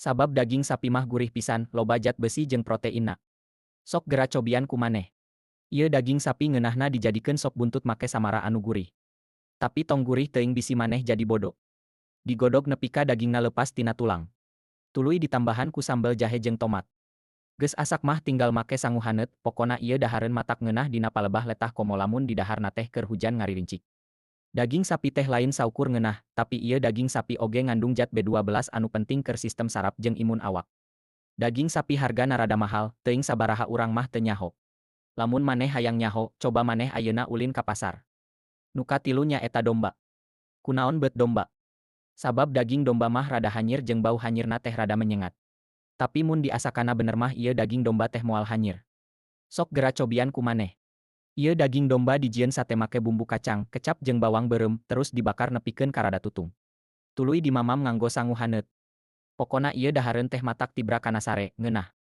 Sabab daging sapi mah gurih pisan, loba zat besi jeung proteinna. Sok gera cobian ku maneh. Ieu daging sapi ngeunahna dijadikeun sop buntut make samara anu gurih. Tapi tong gurih teuing bisi maneh jadi bodo. Digodog nepi ka dagingna leupas tina tulang. Tuluy ditambahan ku sambel jahe jeung tomat. Geus asak mah tinggal make sangu haneut, pokona ieu dahareun matak ngeunah dina palebah letah komo lamun di daharna teh keur hujan ngaririncik. Daging sapi teh lain saukur ngeunah, tapi ieu daging sapi oge ngandung zat B12 anu penting keur sistem saraf jeung imun awak. Daging sapi hargana rada mahal, teuing sabaraha urang mah teu nyaho. Lamun maneh hayang nyaho, coba maneh ayeuna ulin ka pasar. Nu katilu nyaeta domba. Kunaon beut domba? Sabab daging domba mah rada hanyir jeung bau hanyirna teh rada menyengat. Tapi mun diasakana bener mah ieu daging domba teh moal hanyir. Sok gera cobian ku maneh. Ieu daging domba dijieun sate make bumbu kacang, kecap jeung bawang beureum, terus dibakar nepikeun ka rada tutung. Tuluy dimamam nganggo sangu haneut. Pokona ieu dahareun teh matak tibra kana sare, ngeunah.